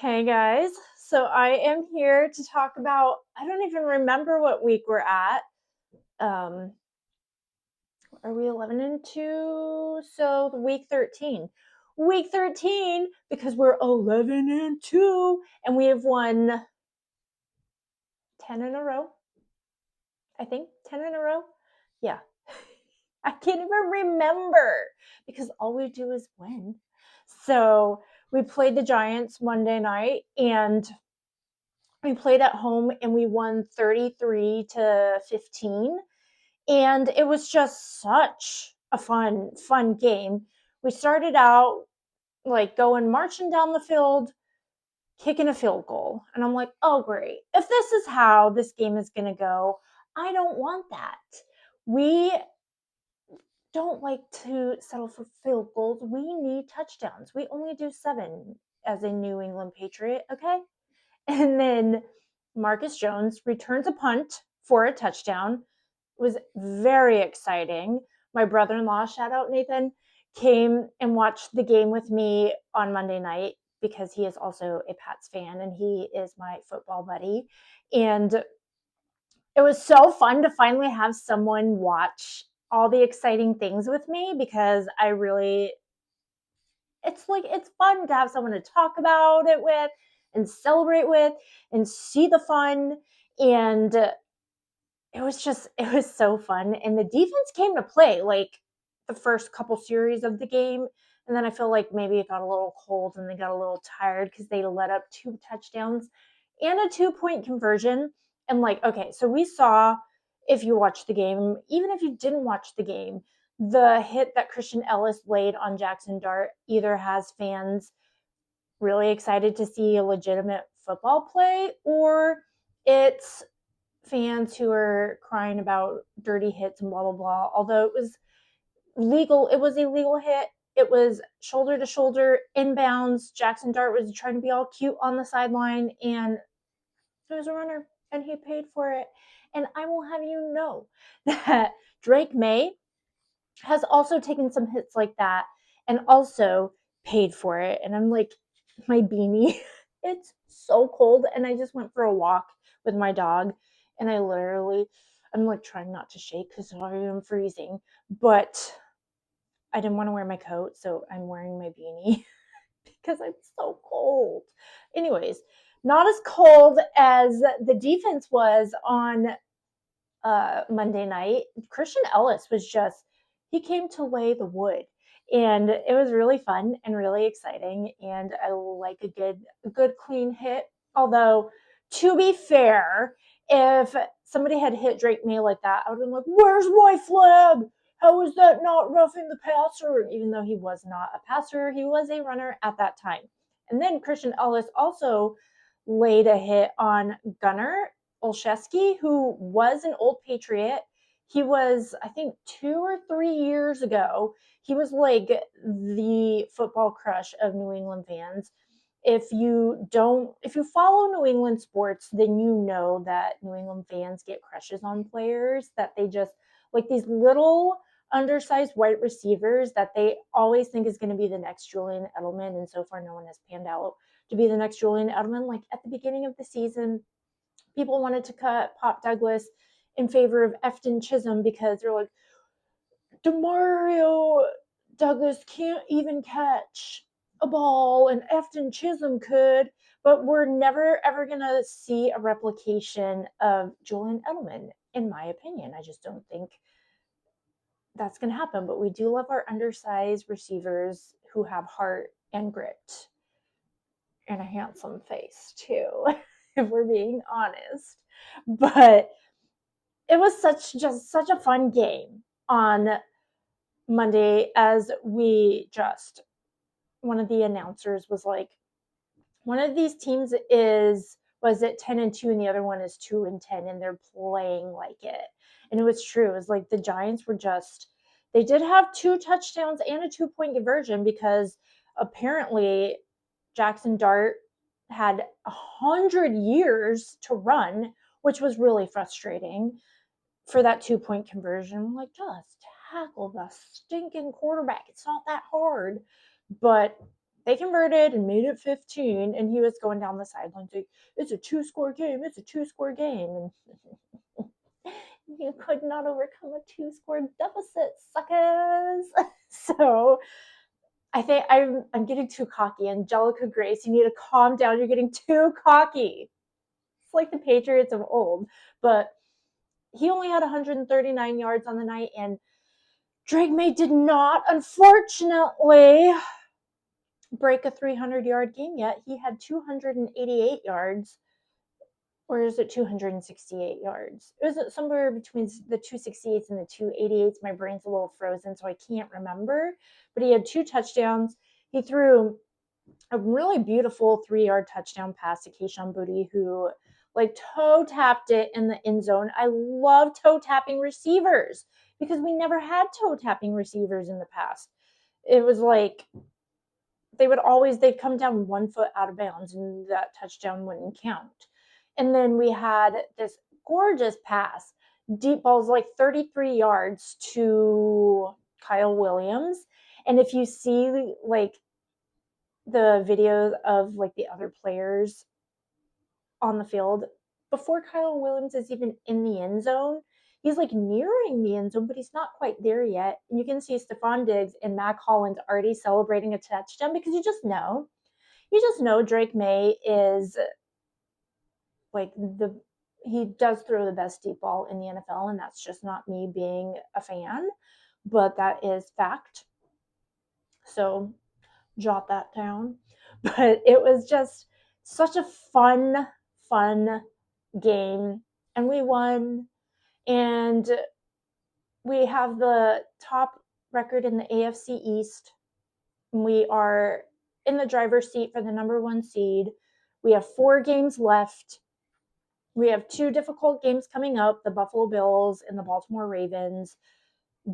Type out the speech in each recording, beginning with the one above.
Hey guys, so I am here to talk about, I don't even remember what week we're at. Um, are we 11 and 2? So week 13. Week 13 because we're 11 and 2 and we have won 10 in a row. I think 10 in a row. Yeah. I can't even remember because all we do is win. So we played the Giants Monday night and we played at home and we won 33-15, and it was just such a fun game. We started out like going marching down the field, kicking a field goal, and I'm like, oh great, if this is how this game is going to go, I don't want that. We don't like to settle for field goals. We need touchdowns. We only do 7 as a New England Patriot. Okay. And then Marcus Jones returns a punt for a touchdown. It was very exciting. My brother-in-law, shout out Nathan, came and watched the game with me on Monday night because he is also a Pats fan and he is my football buddy. And it was so fun to finally have someone watch all the exciting things with me because it's fun to have someone to talk about it with and celebrate with and see the fun. And it was so fun. And the defense came to play like the first couple series of the game. And then I feel like maybe it got a little cold and they got a little tired because they let up 2 touchdowns and a 2-point conversion. And like, okay, so we saw, if you watched the game, even if you didn't watch the game, the hit that Christian Ellis laid on Jackson Dart either has fans really excited to see a legitimate football play, or it's fans who are crying about dirty hits and blah blah blah. Although it was legal, it was a legal hit. It was shoulder to shoulder inbounds. Jackson Dart was trying to be all cute on the sideline, and he was a runner, and he paid for it. And I will have you know that Drake May has also taken some hits like that and also paid for it. And I'm like, my beanie, it's so cold. And I just went for a walk with my dog, and I'm like trying not to shake because I am freezing, but I didn't want to wear my coat. So I'm wearing my beanie because I'm so cold. Anyways, not as cold as the defense was on Monday night. Christian Ellis was just, he came to lay the wood. And it was really fun and really exciting. And I like a good clean hit. Although, to be fair, if somebody had hit Drake May like that, I would have been like, where's my flag? How is that not roughing the passer? Even though he was not a passer, he was a runner at that time. And then Christian Ellis also laid a hit on Gunnar Olszewski, who was an old Patriot. He was, I think, 2 or 3 years ago, he was like the football crush of New England fans. If you follow New England sports, then you know that New England fans get crushes on players, that they just like these little undersized white receivers that they always think is going to be the next Julian Edelman. And so far, no one has panned out to be the next Julian Edelman. Like at the beginning of the season, people wanted to cut Pop Douglas in favor of Efton Chisholm because they're like, Demario Douglas can't even catch a ball and Efton Chisholm could, but we're never ever going to see a replication of Julian Edelman, in my opinion. I just don't think that's going to happen, but we do love our undersized receivers who have heart and grit and a handsome face too, if we're being honest. But it was such a fun game on Monday, as we just, one of the announcers was like, one of these teams was it 10 and 2 and the other one is 2 and 10 and they're playing like it. And it was true. It was like the Giants were just, they did have 2 touchdowns and a 2-point conversion because apparently Jackson Dart had 100 years to run, which was really frustrating for that 2-point conversion. I'm like, just tackle the stinking quarterback. It's not that hard. But they converted and made it 15, and he was going down the sidelines like, it's a 2-score game, it's a 2-score game. And you could not overcome a 2-score deficit, suckers. So I think I'm getting too cocky. Angelica Grace, you need to calm down. You're getting too cocky. It's like the Patriots of old. But he only had 139 yards on the night, and Drake May did not, unfortunately, break a 300-yard game yet. He had 288 yards, or is it 268 yards? It was somewhere between the 268s and the 288s. My brain's a little frozen, so I can't remember. But he had 2 touchdowns. He threw a really beautiful 3-yard touchdown pass to Kayshon Boutte, who like toe tapped it in the end zone. I love toe tapping receivers because we never had toe tapping receivers in the past. It was like they'd come down 1 foot out of bounds and that touchdown wouldn't count. And then we had this gorgeous pass, deep balls like 33 yards to Kyle Williams. And if you see like the videos of like the other players on the field, before Kyle Williams is even in the end zone, he's like nearing the end zone, but he's not quite there yet. And you can see Stephon Diggs and Mac Hollins already celebrating a touchdown because you just know Drake May is like he does throw the best deep ball in the NFL, and that's just not me being a fan, but that is fact. So jot that down. But it was just such a fun game, and we won, and we have the top record in the AFC East. We are in the driver's seat for the number 1 seed. We have 4 games left. We have 2 difficult games coming up, the Buffalo Bills and the Baltimore Ravens.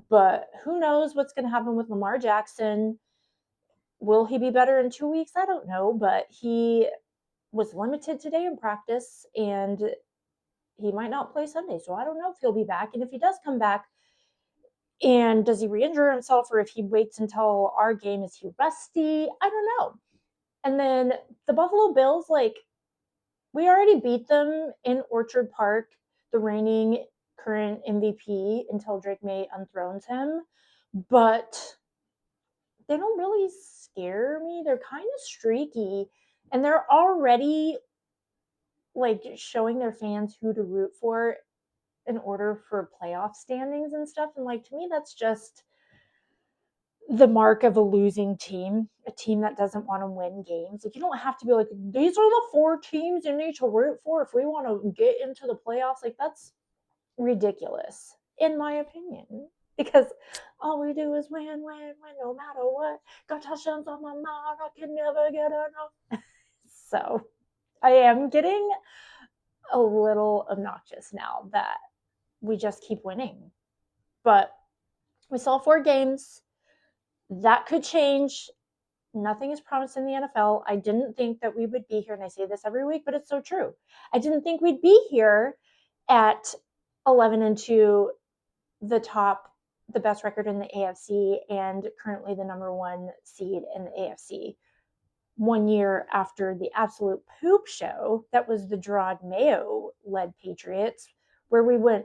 But who knows what's going to happen with Lamar Jackson? Will he be better in 2 weeks? I don't know, but he was limited today in practice, and he might not play Sunday. So I don't know if he'll be back. And if he does come back, and does he re-injure himself, or if he waits until our game, is he rusty? I don't know. And then the Buffalo Bills, like, we already beat them in Orchard Park, the reigning current MVP, until Drake May unthrones him. But they don't really scare me. They're kind of streaky, and they're already like showing their fans who to root for in order for playoff standings and stuff. And like, to me, that's just the mark of a losing team, a team that doesn't want to win games. Like, you don't have to be like, these are the 4 teams you need to root for if we want to get into the playoffs. Like, that's ridiculous, in my opinion. Because all we do is win, no matter what. Got touchdowns on my mind, I can never get enough. So I am getting a little obnoxious now that we just keep winning. But we saw 4 games. That could change. Nothing is promised in the NFL. I didn't think that we would be here, and I say this every week, but it's so true. I didn't think we'd be here at 11-2, the best record in the AFC, and currently the number 1 seed in the AFC. 1 year after the absolute poop show that was the Gerard Mayo-led Patriots, where we went,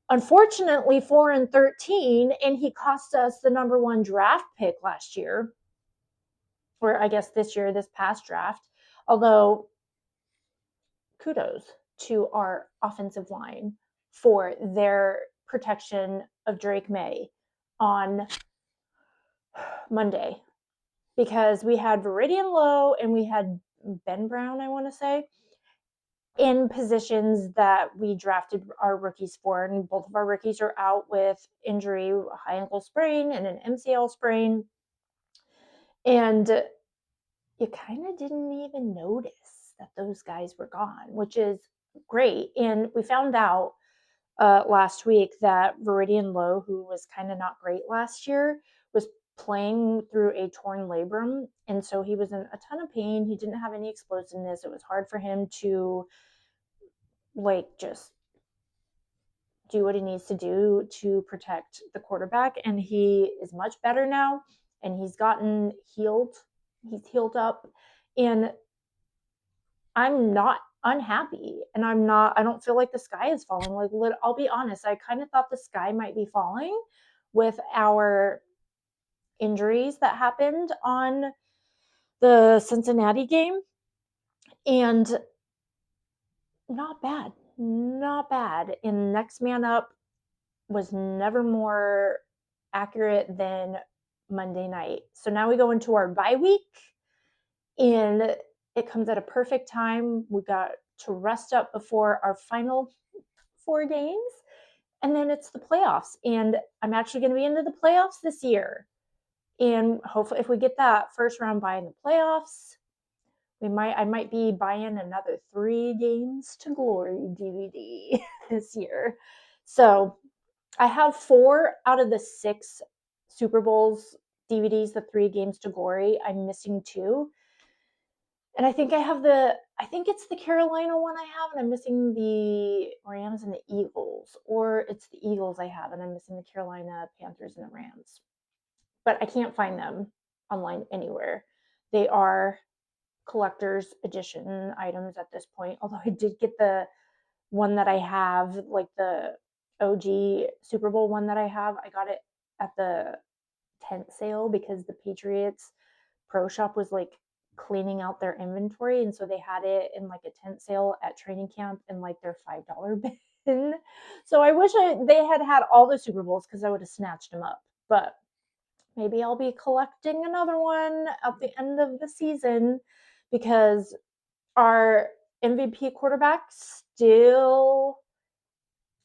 unfortunately, 4-13, and he cost us the number 1 draft pick last year, or I guess this year, this past draft. Although, kudos to our offensive line for their protection of Drake May on Monday, because we had Viridian Lowe and we had Ben Brown, I want to say, in positions that we drafted our rookies for, and both of our rookies are out with injury, a high ankle sprain and an MCL sprain, and you kind of didn't even notice that those guys were gone, which is great. And we found out last week that Viridian Lowe, who was kind of not great last year, was playing through a torn labrum, and so he was in a ton of pain. He didn't have any explosiveness. It was hard for him to like just do what he needs to do to protect the quarterback, and he is much better now, and he's gotten healed He's healed up, and I'm not unhappy, and I don't feel like the sky is falling. Like, I'll be honest, I kind of thought the sky might be falling with our injuries that happened on the Cincinnati game, and not bad, not bad. And next man up was never more accurate than Monday night. So now we go into our bye week, and it comes at a perfect time. We got to rest up before our final 4 games, and then it's the playoffs. And I'm actually going to be into the playoffs this year. And hopefully, if we get that first round bye in the playoffs, I might be buying another 3 Games to Glory DVD this year. So I have 4 out of the 6 Super Bowls DVDs, the 3 Games to Glory. I'm missing 2. And I think it's the Carolina one I have, and I'm missing the Rams and the Eagles. Or it's the Eagles I have, and I'm missing the Carolina Panthers and the Rams. But I can't find them online anywhere. They are collector's edition items at this point. Although I did get the one that I have, like the OG Super Bowl one that I have. I got it at the tent sale because the Patriots Pro Shop was like cleaning out their inventory, and so they had it in like a tent sale at training camp in like their $5 bin. So I wish they had all the Super Bowls because I would have snatched them up. But maybe I'll be collecting another one at the end of the season because our MVP quarterback still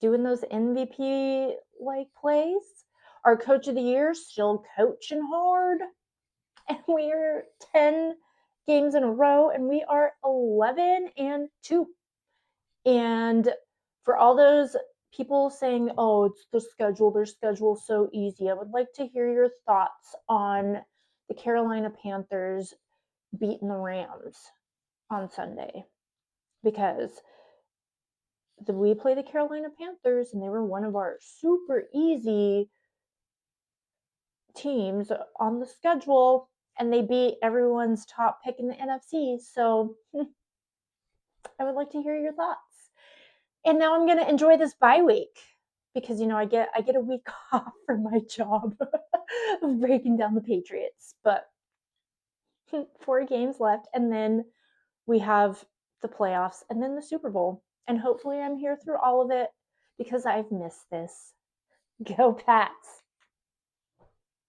doing those MVP like plays. Our coach of the year still coaching hard. And we are 10 games in a row, and we are 11-2. And for all those people saying, oh, it's the schedule, their schedule's so easy, I would like to hear your thoughts on the Carolina Panthers beating the Rams on Sunday. Because we play the Carolina Panthers, and they were one of our super easy teams on the schedule, and they beat everyone's top pick in the NFC. So I would like to hear your thoughts. And now I'm going to enjoy this bye week because I get a week off from my job of breaking down the Patriots. But 4 games left, and then we have the playoffs and then the Super Bowl. And hopefully I'm here through all of it because I've missed this. Go Pats.